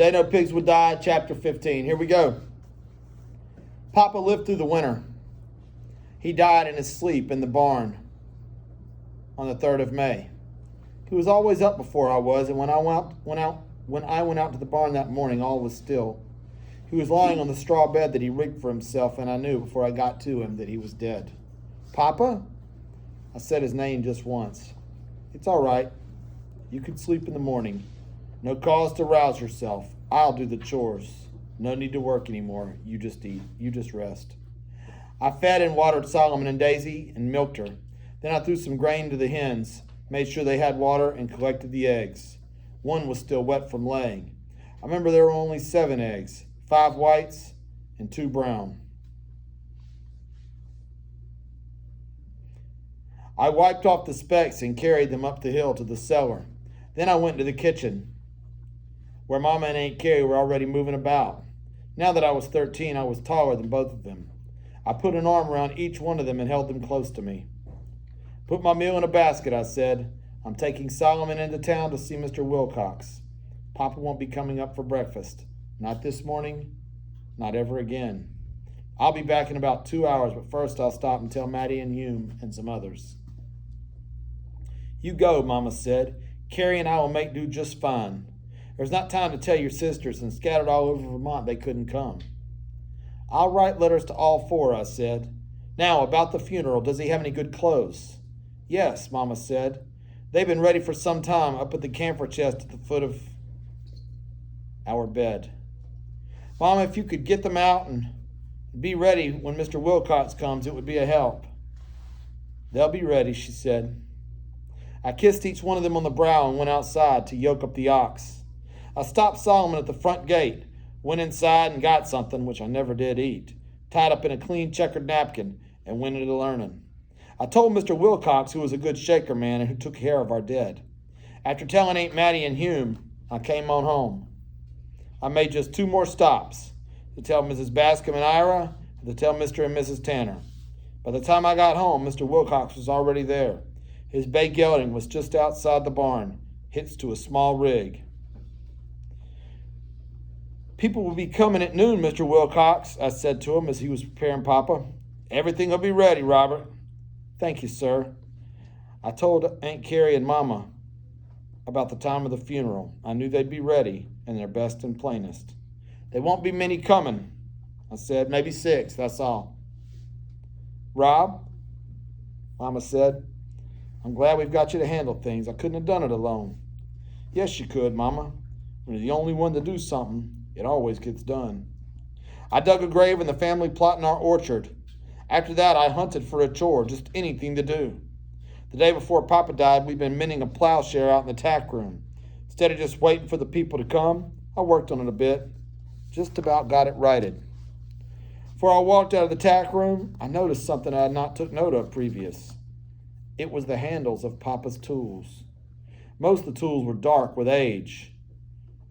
They Know Pigs Would Die, Chapter 15. Here we go. Papa lived through the winter. He died in his sleep in the barn on the 3rd of May. He was always up before I was, and when I went out to the barn that morning, all was still. He was lying on the straw bed that he rigged for himself, and I knew before I got to him that he was dead. Papa? I said his name just once. It's all right. You can sleep in the morning. No cause to rouse yourself. I'll do the chores. No need to work anymore. You just eat. You just rest. I fed and watered Solomon and Daisy and milked her. Then I threw some grain to the hens, made sure they had water, and collected the eggs. One was still wet from laying. I remember there were only 7 eggs, 5 whites and 2 brown. I wiped off the specks and carried them up the hill to the cellar. Then I went to the kitchen, where Mama and Aunt Carrie were already moving about. Now that I was 13, I was taller than both of them. I put an arm around each one of them and held them close to me. Put my meal in a basket, I said. I'm taking Solomon into town to see Mr. Wilcox. Papa won't be coming up for breakfast. Not this morning, not ever again. I'll be back in about 2 hours, but first I'll stop and tell Maddie and Hume and some others. You go, Mama said. Carrie and I will make do just fine. There's not time to tell your sisters, and scattered all over Vermont they couldn't come. I'll write letters to all 4, I said. Now, about the funeral, does he have any good clothes? Yes, Mama said. They've been ready for some time up at the camphor chest at the foot of our bed. Mama, if you could get them out and be ready when Mr. Wilcox comes, it would be a help. They'll be ready, she said. I kissed each one of them on the brow and went outside to yoke up the ox. I stopped Solomon at the front gate, went inside and got something, which I never did eat, tied up in a clean checkered napkin, and went into learning. I told Mr. Wilcox, who was a good Shaker man and who took care of our dead. After telling Aunt Maddie and Hume, I came on home. I made just 2 more stops, to tell Mrs. Bascom and Ira, and to tell Mr. and Mrs. Tanner. By the time I got home, Mr. Wilcox was already there. His bay gelding was just outside the barn, hitched to a small rig. People will be coming at noon, Mr. Wilcox, I said to him as he was preparing Papa. Everything will be ready, Robert. Thank you, sir. I told Aunt Carrie and Mama about the time of the funeral. I knew they'd be ready in their best and plainest. There won't be many coming, I said. Maybe 6, that's all. Rob, Mama said, I'm glad we've got you to handle things. I couldn't have done it alone. Yes, you could, Mama. When you're the only one to do something, it always gets done. I dug a grave in the family plot in our orchard. After that, I hunted for a chore, just anything to do. The day before Papa died, we'd been mending a plowshare out in the tack room. Instead of just waiting for the people to come, I worked on it a bit. Just about got it righted. Before I walked out of the tack room, I noticed something I had not took note of previous. It was the handles of Papa's tools. Most of the tools were dark with age,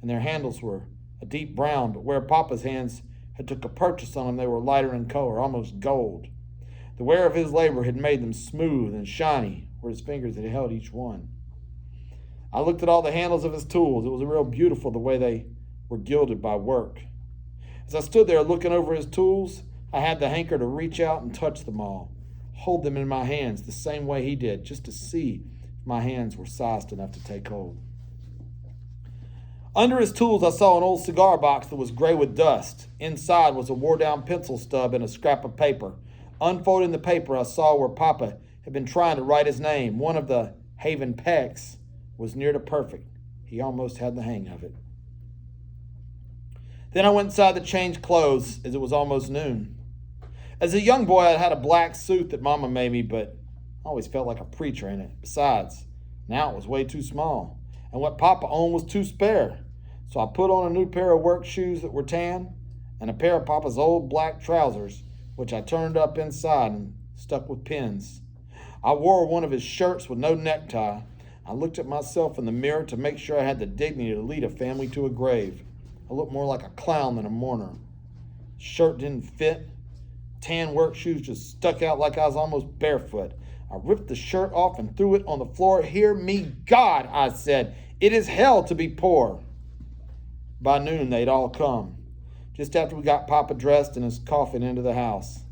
and their handles were a deep brown, but where Papa's hands had took a purchase on them, they were lighter in color, almost gold. The wear of his labor had made them smooth and shiny, where his fingers had held each one. I looked at all the handles of his tools. It was real beautiful the way they were gilded by work. As I stood there looking over his tools, I had the hanker to reach out and touch them all, hold them in my hands the same way he did, just to see if my hands were sized enough to take hold. Under his tools, I saw an old cigar box that was gray with dust. Inside was a wore-down pencil stub and a scrap of paper. Unfolding the paper, I saw where Papa had been trying to write his name. One of the Haven Pecks was near to perfect. He almost had the hang of it. Then I went inside to change clothes, as it was almost noon. As a young boy, I had a black suit that Mama made me, but I always felt like a preacher in it. Besides, now it was way too small, and what Papa owned was too spare. So I put on a new pair of work shoes that were tan, and a pair of Papa's old black trousers, which I turned up inside and stuck with pins. I wore one of his shirts with no necktie. I looked at myself in the mirror to make sure I had the dignity to lead a family to a grave. I looked more like a clown than a mourner. Shirt didn't fit. Tan work shoes just stuck out like I was almost barefoot. I ripped the shirt off and threw it on the floor. Hear me, God, I said. It is hell to be poor. By noon, they'd all come. Just after we got Papa dressed in his coffin into the house.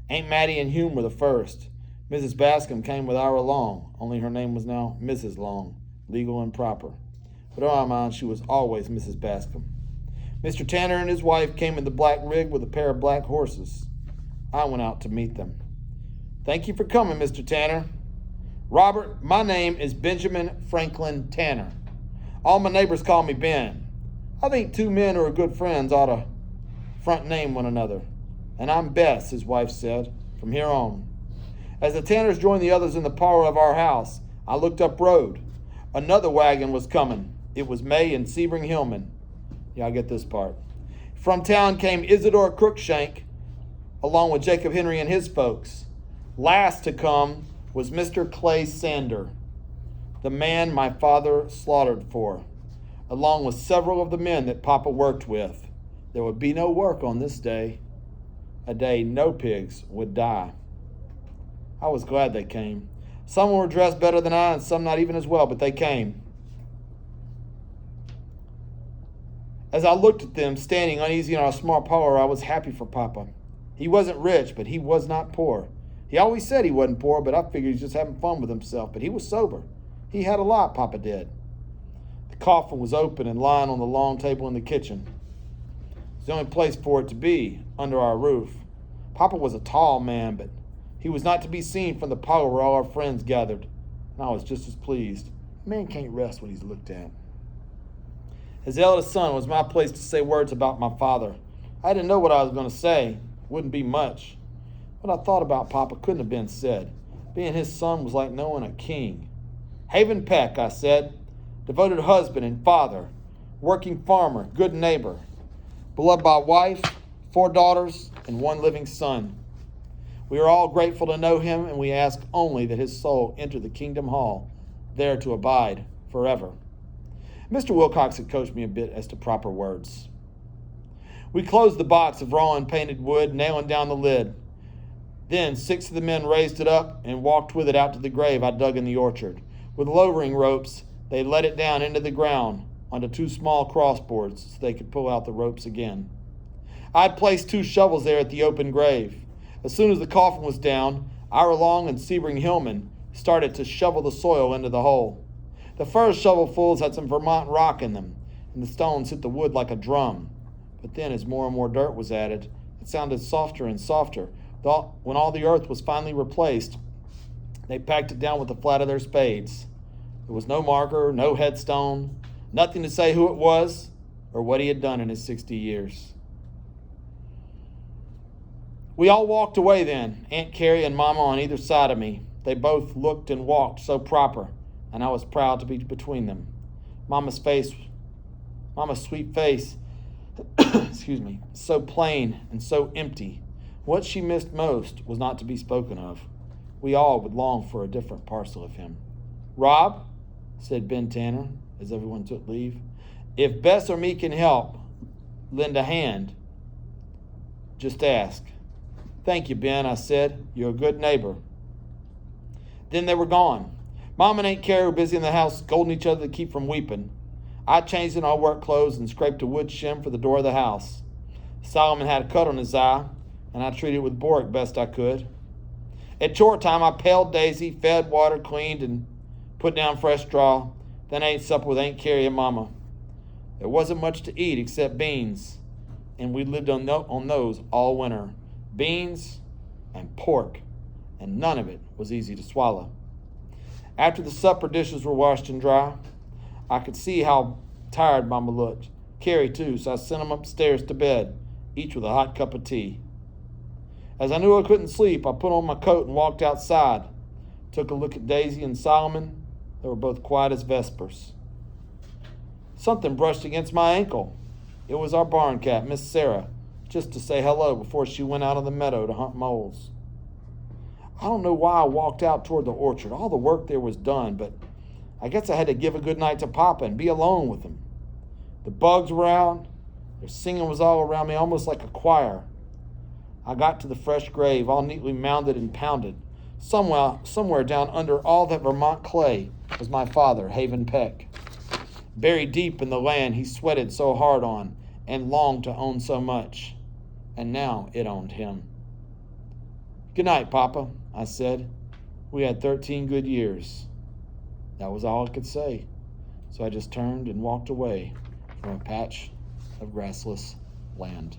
Aunt Mattie and Hume were the first. Mrs. Bascom came with Ira Long, only her name was now Mrs. Long, legal and proper. But in my mind, she was always Mrs. Bascom. Mr. Tanner and his wife came in the black rig with a pair of black horses. I went out to meet them. Thank you for coming, Mr. Tanner. Robert, my name is Benjamin Franklin Tanner. All my neighbors call me Ben. I think two men who are good friends ought to front name one another. And I'm Bess, his wife said, from here on. As the Tanners joined the others in the parlor of our house, I looked up road. Another wagon was coming. It was May and Sebring Hillman. Yeah, I get this part. From town came Isidore Crookshank, along with Jacob Henry and his folks. Last to come was Mr. Clay Sander, the man my father slaughtered for, along with several of the men that Papa worked with. There would be no work on this day, a day no pigs would die. I was glad they came. Some were dressed better than I, and some not even as well, but they came. As I looked at them, standing uneasy in our small parlor, I was happy for Papa. He wasn't rich, but he was not poor. He always said he wasn't poor, but I figured he was just having fun with himself. But he was sober. He had a lot, Papa did. The coffin was open and lying on the long table in the kitchen. It was the only place for it to be, under our roof. Papa was a tall man, but he was not to be seen from the parlor where all our friends gathered. And I was just as pleased. A man can't rest when he's looked at. As eldest son, it was my place to say words about my father. I didn't know what I was going to say. Wouldn't be much. What I thought about Papa couldn't have been said. Being his son was like knowing a king. Haven Peck, I said, devoted husband and father, working farmer, good neighbor, beloved by wife, 4 daughters, and 1 living son. We are all grateful to know him, and we ask only that his soul enter the kingdom hall, there to abide forever. Mr. Wilcox had coached me a bit as to proper words. We closed the box of raw and painted wood, nailing down the lid. Then 6 of the men raised it up and walked with it out to the grave I dug in the orchard. With lowering ropes, they let it down into the ground onto 2 small crossboards so they could pull out the ropes again. I'd placed 2 shovels there at the open grave. As soon as the coffin was down, Ira Long and Sebring Hillman started to shovel the soil into the hole. The first shovelfuls had some Vermont rock in them, and the stones hit the wood like a drum. But then, as more and more dirt was added, it sounded softer and softer. When all the earth was finally replaced, they packed it down with the flat of their spades. There was no marker, no headstone, nothing to say who it was or what he had done in his 60 years. We all walked away then, Aunt Carrie and Mama on either side of me. They both looked and walked so proper, and I was proud to be between them. Mama's sweet face, so plain and so empty. What she missed most was not to be spoken of. We all would long for a different parcel of him. Rob, said Ben Tanner, as everyone took leave, if Bess or me can help, lend a hand. Just ask. Thank you, Ben, I said. You're a good neighbor. Then they were gone. Mom and Aunt Carrie were busy in the house, scolding each other to keep from weeping. I changed in our work clothes and scraped a wood shim for the door of the house. Solomon had a cut on his eye, and I treated it with boric best I could. At chore time, I paled Daisy, fed, watered, cleaned, and put down fresh straw. Then I ate supper with Aunt Carrie and Mama. There wasn't much to eat except beans, and we lived on those all winter. Beans and pork, and none of it was easy to swallow. After the supper dishes were washed and dry, I could see how tired Mama looked. Carrie, too, so I sent them upstairs to bed, each with a hot cup of tea. As I knew I couldn't sleep, I put on my coat and walked outside. Took a look at Daisy and Solomon. They were both quiet as vespers. Something brushed against my ankle. It was our barn cat, Miss Sarah, just to say hello before she went out on the meadow to hunt moles. I don't know why I walked out toward the orchard. All the work there was done, but I guess I had to give a good night to Papa and be alone with him. The bugs were out. Their singing was all around me, almost like a choir. I got to the fresh grave, all neatly mounded and pounded. Somewhere down under all that Vermont clay was my father, Haven Peck. buried deep in the land he sweated so hard on and longed to own so much. And now it owned him. "Good night, Papa," I said. "We had 13 good years." That was all I could say. So I just turned and walked away from a patch of grassless land.